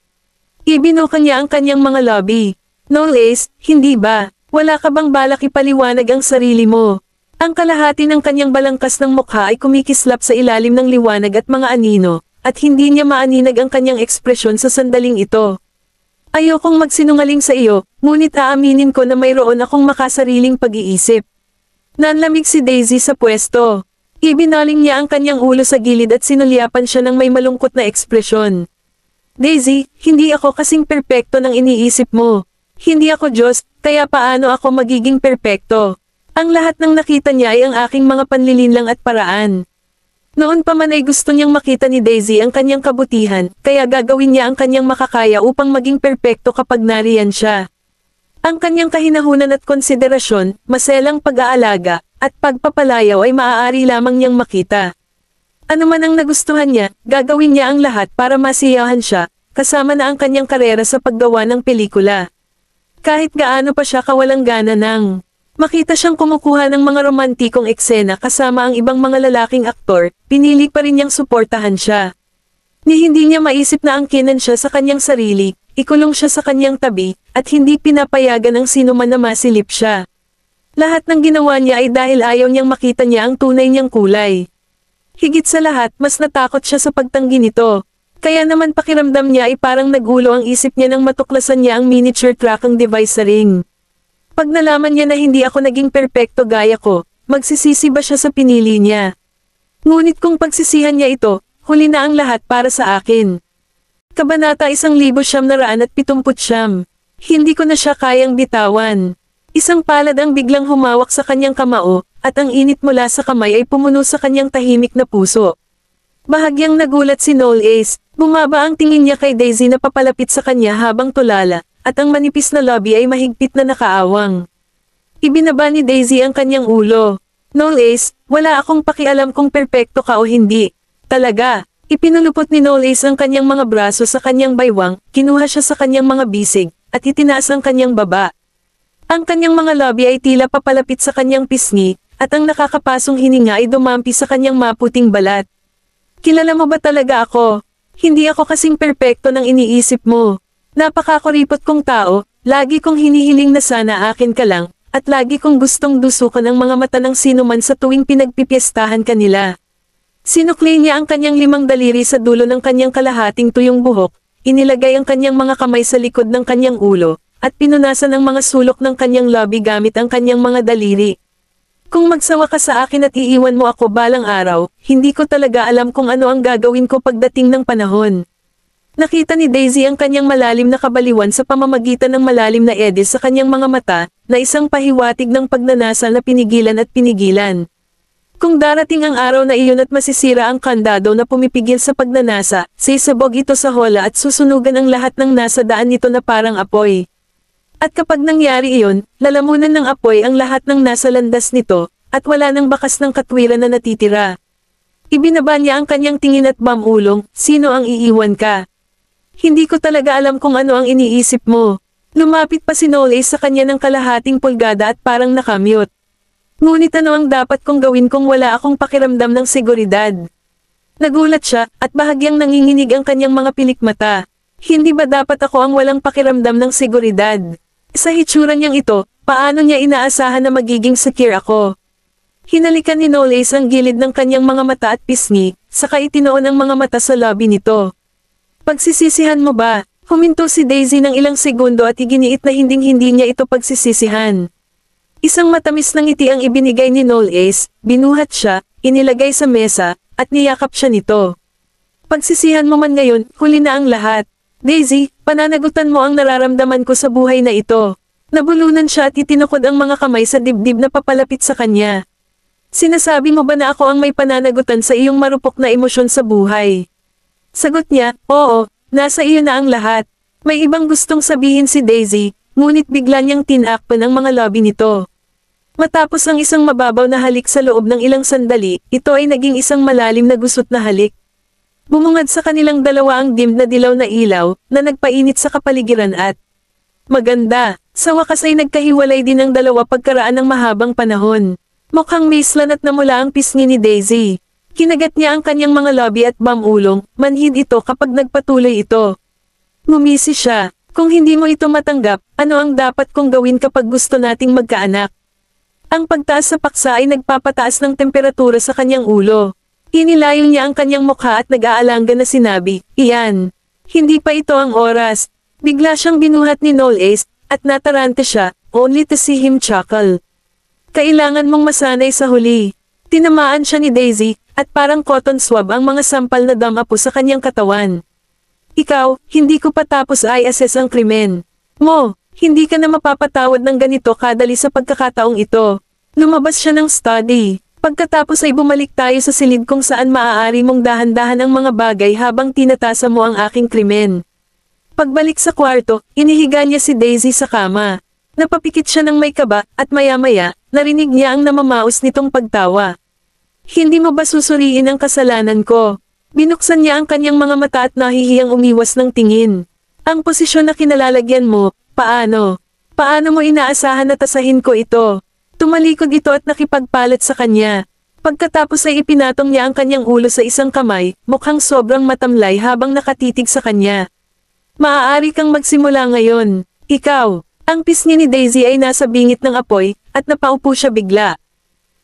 Ibinuka niya ang kanyang mga lobby. Knowles, hindi ba? Wala ka bang balak ipaliwanag ang sarili mo? Ang kalahati ng kanyang balangkas ng mukha ay kumikislap sa ilalim ng liwanag at mga anino, at hindi niya maaninag ang kanyang ekspresyon sa sandaling ito. Ayokong magsinungaling sa iyo, ngunit aaminin ko na mayroon akong makasariling pag-iisip. Nanlamig si Daisy sa pwesto. Ibinaling niya ang kanyang ulo sa gilid at sinulyapan siya ng may malungkot na ekspresyon. Daisy, hindi ako kasing perpekto ng iniisip mo. Hindi ako Diyos, kaya paano ako magiging perpekto? Ang lahat ng nakita niya ay ang aking mga panlilinlang at paraan. Noon pa man ay gusto niyang makita ni Daisy ang kanyang kabutihan, kaya gagawin niya ang kanyang makakaya upang maging perpekto kapag nariyan siya. Ang kanyang kahinahunan at konsiderasyon, maselang pag-aalaga, at pagpapalayaw ay maaari lamang niyang makita. Ano man ang nagustuhan niya, gagawin niya ang lahat para masiyahan siya, kasama na ang kanyang karera sa paggawa ng pelikula. Kahit gaano pa siya kawalang gana nang makita siyang kumukuha ng mga romantikong eksena kasama ang ibang mga lalaking aktor, pinili pa rin niyang suportahan siya. Ni hindi niya maisip na angkinan siya sa kanyang sarili, ikulong siya sa kanyang tabi, at hindi pinapayagan ng sinuman na masilip siya. Lahat ng ginawa niya ay dahil ayaw niyang makita niya ang tunay niyang kulay. Higit sa lahat, mas natakot siya sa pagtanggi nito. Kaya naman pakiramdam niya ay parang nagulo ang isip niya nang matuklasan niya ang miniature tracking device sa ring. Pag nalaman niya na hindi ako naging perpekto gaya ko, magsisisi ba siya sa pinili niya? Ngunit kung pagsisihan niya ito, huli na ang lahat para sa akin. Kabanata 1979. Hindi ko na siya kayang bitawan. Isang palad ang biglang humawak sa kanyang kamao, at ang init mula sa kamay ay pumuno sa kanyang tahimik na puso. Bahagyang nagulat si Noel Ace, bumaba ang tingin niya kay Daisy na papalapit sa kanya habang tulala, at ang manipis na labi ay mahigpit na nakaawang. Ibinaba ni Daisy ang kanyang ulo. Noel Ace, wala akong pakialam kung perpekto ka o hindi. Talaga. Ipinulupot ni Noel Ace ang kanyang mga braso sa kanyang baywang, kinuha siya sa kanyang mga bisig, at itinaas ang kanyang baba. Ang kanyang mga labi ay tila papalapit sa kanyang pisngi, at ang nakakapasong hininga ay dumampi sa kanyang maputing balat. Kilala mo ba talaga ako? Hindi ako kasing perpekto ng iniisip mo. Napakakuripot kong tao, lagi kong hinihiling na sana akin ka lang, at lagi kong gustong dusukan ang mga mata ng sinuman sa tuwing pinagpipiestahan kanila. Sinukli niya ang kanyang 5 daliri sa dulo ng kanyang kalahating tuyong buhok, inilagay ang kanyang mga kamay sa likod ng kanyang ulo, at pinunasan ang mga sulok ng kanyang labi gamit ang kanyang mga daliri. Kung magsawa ka sa akin at iiwan mo ako balang araw, hindi ko talaga alam kung ano ang gagawin ko pagdating ng panahon. Nakita ni Daisy ang kanyang malalim na kabaliwan sa pamamagitan ng malalim na edis sa kanyang mga mata, na isang pahiwatig ng pagnanasa na pinigilan at pinigilan. Kung darating ang araw na iyon at masisira ang kandado na pumipigil sa pagnanasa, sisabog ito sa hola at susunugan ang lahat ng nasa daan nito na parang apoy. At kapag nangyari iyon, lalamunan ng apoy ang lahat ng nasa landas nito, at wala nang bakas ng katwiran na natitira. Ibinaba niya ang kanyang tingin at bamulong, sino ang iiwan ka? Hindi ko talaga alam kung ano ang iniisip mo. Lumapit pa si Noel Ace sa kanya ng kalahating pulgada at parang nakamute. Ngunit ano ang dapat kong gawin kung wala akong pakiramdam ng seguridad? Nagulat siya, at bahagyang nanginginig ang kanyang mga pilikmata. Hindi ba dapat ako ang walang pakiramdam ng seguridad? Sa hitsura niyang ito, paano niya inaasahan na magiging secure ako? Hinalikan ni Noel Ace ang gilid ng kanyang mga mata at pisngi, saka itinoon ang mga mata sa labi nito. Pagsisisihan mo ba? Huminto si Daisy ng ilang segundo at iginiit na hinding-hindi niya ito pagsisisihan. Isang matamis na ngiti ang ibinigay ni Noel Ace, binuhat siya, inilagay sa mesa, at niyakap siya nito. Pagsisihan mo man ngayon, huli na ang lahat. Daisy, pananagutan mo ang nararamdaman ko sa buhay na ito. Nabulunan siya at itinukod ang mga kamay sa dibdib na papalapit sa kanya. Sinasabi mo ba na ako ang may pananagutan sa iyong marupok na emosyon sa buhay? Sagot niya, oo, nasa iyo na ang lahat. May ibang gustong sabihin si Daisy, ngunit bigla niyang tinakpan ang mga labi nito. Matapos ang isang mababaw na halik sa loob ng ilang sandali, ito ay naging isang malalim na gusot na halik. Bumungad sa kanilang dalawa ang dimmed na dilaw na ilaw, na nagpainit sa kapaligiran at maganda. Sa wakas ay nagkahiwalay din ang dalawa pagkaraan ng mahabang panahon. Mukhang maislan at namula ang pisngi ni Daisy. Kinagat niya ang kanyang mga labi at bamulong, manhid ito kapag nagpatuloy ito. Ngumisi siya. Kung hindi mo ito matanggap, ano ang dapat kong gawin kapag gusto nating magkaanak? Ang pagtaas sa paksa ay nagpapataas ng temperatura sa kanyang ulo. Inilayo niya ang kanyang mukha at nag-aalangga na sinabi, iyan. Hindi pa ito ang oras. Bigla siyang binuhat ni Noel Ace, at natarante siya, only to see him chuckle. Kailangan mong masanay sa huli. Tinamaan siya ni Daisy, at parang cotton swab ang mga sampal na damapo sa kanyang katawan. Ikaw, hindi ko pa tapos i-assess ang krimen mo. Hindi ka na mapapatawad ng ganito kadali sa pagkakataong ito. Lumabas siya ng study. Pagkatapos ay bumalik tayo sa silid kung saan maaari mong dahan-dahan ang mga bagay habang tinatasa mo ang aking krimen. Pagbalik sa kwarto, inihiga niya si Daisy sa kama. Napapikit siya ng may kaba, at maya-maya, narinig niya ang namamaos nitong pagtawa. Hindi mo ba susuriin ang kasalanan ko? Binuksan niya ang kanyang mga mata at nahihiyang umiwas ng tingin. Ang posisyon na kinalalagyan mo, paano? Paano mo inaasahan na tasahin ko ito? Tumalikod ito at nakipagpalat sa kanya. Pagkatapos ay ipinatong niya ang kanyang ulo sa isang kamay, mukhang sobrang matamlay habang nakatitig sa kanya. Maaari kang magsimula ngayon. Ikaw. Ang pisngi ni Daisy ay nasa bingit ng apoy, at napaupo siya bigla.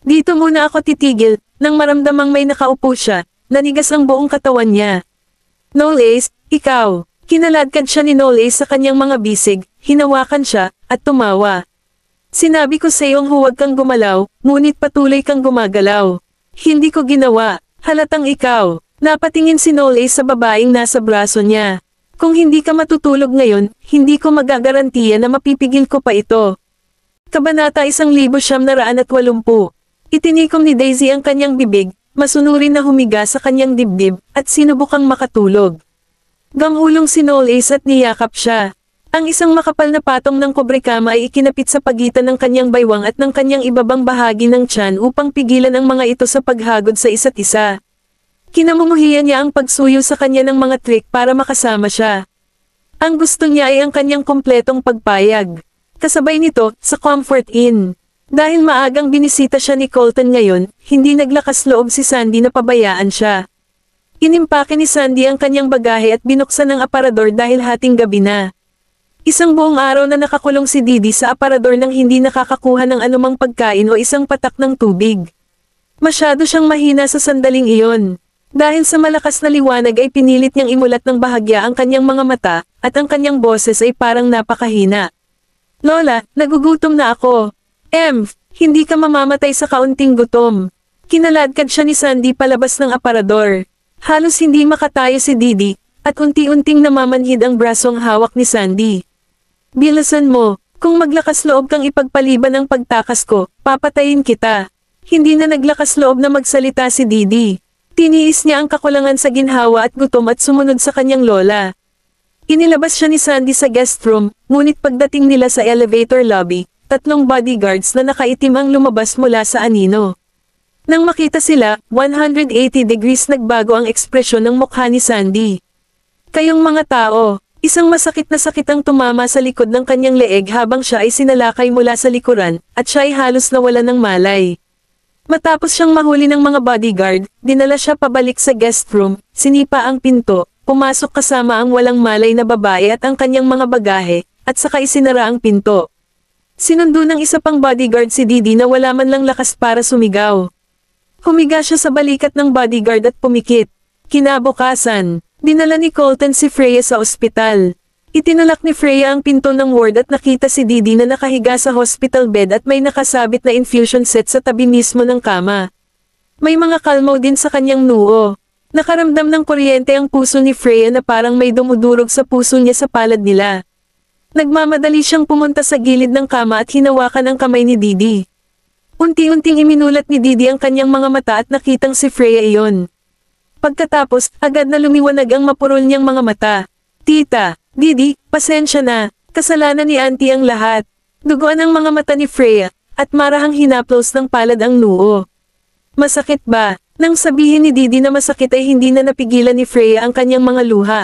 Dito muna ako titigil, nang maramdamang may nakaupo siya, nanigas ang buong katawan niya. Knowles, ikaw. Kinaladkad siya ni Knowles sa kanyang mga bisig, hinawakan siya, at tumawa. Sinabi ko sa iyong huwag kang gumalaw, ngunit patuloy kang gumagalaw. Hindi ko ginawa, halatang ikaw. Napatingin si Knowles sa babaeng nasa braso niya. Kung hindi ka matutulog ngayon, hindi ko magagarantiya na mapipigil ko pa ito. Kabanata 1980. Itinikom ni Daisy ang kanyang bibig, masunurin na humiga sa kanyang dibdib, at sinubukang makatulog. Gamulong si Knowles at niyakap siya. Ang isang makapal na patong ng kobrekama ay ikinapit sa pagitan ng kanyang baywang at ng kanyang ibabang bahagi ng tiyan upang pigilan ang mga ito sa paghagod sa isa't isa. Kinamumuhian niya ang pagsuyo sa kanya ng mga trick para makasama siya. Ang gusto niya ay ang kanyang kompletong pagpayag. Kasabay nito, sa Comfort Inn. Dahil maagang binisita siya ni Colton ngayon, hindi naglakas loob si Sandy na pabayaan siya. Inimpake ni Sandy ang kanyang bagahe at binuksan ang aparador dahil hating gabi na. Isang buong araw na nakakulong si Didi sa aparador nang hindi nakakakuha ng anumang pagkain o isang patak ng tubig. Masyado siyang mahina sa sandaling iyon. Dahil sa malakas na liwanag ay pinilit niyang imulat ng bahagya ang kanyang mga mata, at ang kanyang boses ay parang napakahina. Lola, nagugutom na ako. Hindi ka mamamatay sa kaunting gutom. Kinaladkad siya ni Sandy palabas ng aparador. Halos hindi makatayo si Didi, at unti-unting namamanhid ang brasong hawak ni Sandy. Bilisan mo, kung maglakas loob kang ipagpaliban ang pagtakas ko, papatayin kita. Hindi na naglakas loob na magsalita si Didi. Tiniis niya ang kakulangan sa ginhawa at gutom at sumunod sa kanyang lola. Inilabas siya ni Sandy sa guest room, ngunit pagdating nila sa elevator lobby, 3 bodyguards na nakaitim ang lumabas mula sa anino. Nang makita sila, 180 degrees nagbago ang ekspresyon ng mukha ni Sandy. Kayong mga tao. Isang masakit na sakit ang tumama sa likod ng kanyang leeg habang siya ay sinalakay mula sa likuran, at siya ay halos nawala ng malay. Matapos siyang mahuli ng mga bodyguard, dinala siya pabalik sa guest room, sinipa ang pinto, pumasok kasama ang walang malay na babae at ang kanyang mga bagahe, at saka isinara ang pinto. Sinundo ng isa pang bodyguard si Didi na wala man lang lakas para sumigaw. Humiga siya sa balikat ng bodyguard at pumikit. Kinabukasan, dinala ni Colton si Freya sa ospital. Itinalak ni Freya ang pinto ng ward at nakita si Didi na nakahiga sa hospital bed at may nakasabit na infusion set sa tabi mismo ng kama. May mga kalmaw din sa kanyang noo. Nakaramdam ng kuryente ang puso ni Freya na parang may dumudurog sa puso niya sa palad nila. Nagmamadali siyang pumunta sa gilid ng kama at hinawakan ang kamay ni Didi. Unti-unting iminulat ni Didi ang kanyang mga mata at nakitang si Freya iyon. Pagkatapos, agad na lumiwanag ang mapurol niyang mga mata. Tita, Didi, pasensya na, kasalanan ni Auntie ang lahat. Duguan ang mga mata ni Freya, at marahang hinaplos ng palad ang noo. Masakit ba? Nang sabihin ni Didi na masakit ay hindi na napigilan ni Freya ang kanyang mga luha.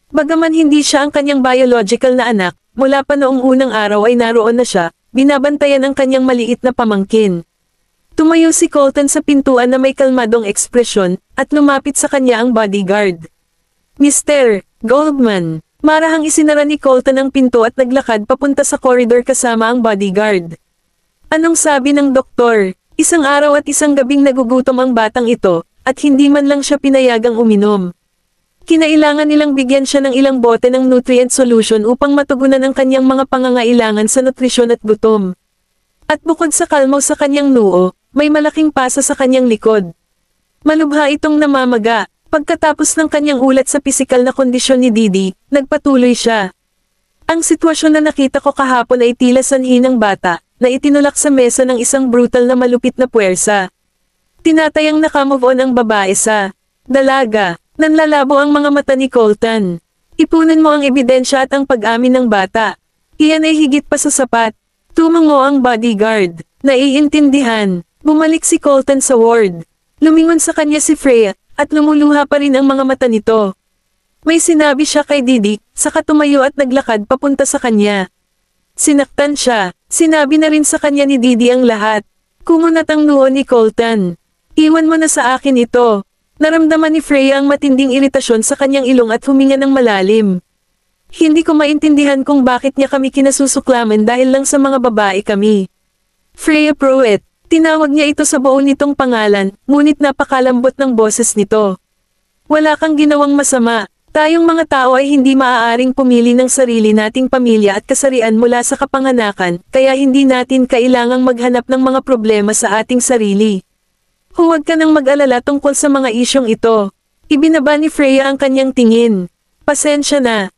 Bagaman hindi siya ang kanyang biological na anak, mula pa noong unang araw ay naroon na siya, binabantayan ang kanyang maliit na pamangkin. Tumayo si Colton sa pintuan na may kalmadong ekspresyon, at lumapit sa kanya ang bodyguard. Mr. Goldman, marahang isinara ni Colton ang pinto at naglakad papunta sa koridor kasama ang bodyguard. Anong sabi ng doktor? Isang araw at isang gabing nagugutom ang batang ito, at hindi man lang siya pinayagang uminom. Kinailangan nilang bigyan siya ng ilang bote ng nutrient solution upang matugunan ang kanyang mga pangangailangan sa nutrisyon at gutom. At bukod sa kalmaw sa kanyang noo, may malaking pasa sa kanyang likod. Malubha itong namamaga. Pagkatapos ng kanyang ulat sa pisikal na kondisyon ni Didi, nagpatuloy siya. Ang sitwasyon na nakita ko kahapon ay tila sanhi ng bata, na itinulak sa mesa ng isang brutal na malupit na puwersa. Tinatayang nakamove on ang babae sa dalaga. Nanlalabo ang mga mata ni Colton. Ipunan mo ang ebidensya at ang pag-amin ng bata. Iyan ay higit pa sa sapat. Tumango ang bodyguard. Naiintindihan. Bumalik si Colton sa ward. Lumingon sa kanya si Freya, at lumuluha pa rin ang mga mata nito. May sinabi siya kay Didik, saka tumayo at naglakad papunta sa kanya. Sinaktan siya, sinabi na rin sa kanya ni Didi ang lahat. Kumunat ang noo ni Colton. Iwan mo na sa akin ito. Naramdaman ni Freya ang matinding iritasyon sa kanyang ilong at huminga ng malalim. Hindi ko maintindihan kung bakit niya kami kinasusuklaman dahil lang sa mga babae kami. Freya Pruitt, tinawag niya ito sa buo nitong pangalan, ngunit napakalambot ng boses nito. Wala kang ginawang masama. Tayong mga tao ay hindi maaaring pumili ng sarili nating pamilya at kasarian mula sa kapanganakan, kaya hindi natin kailangang maghanap ng mga problema sa ating sarili. Huwag ka nang mag-alala tungkol sa mga isyong ito. Ibinaba ni Freya ang kanyang tingin. Pasensya na.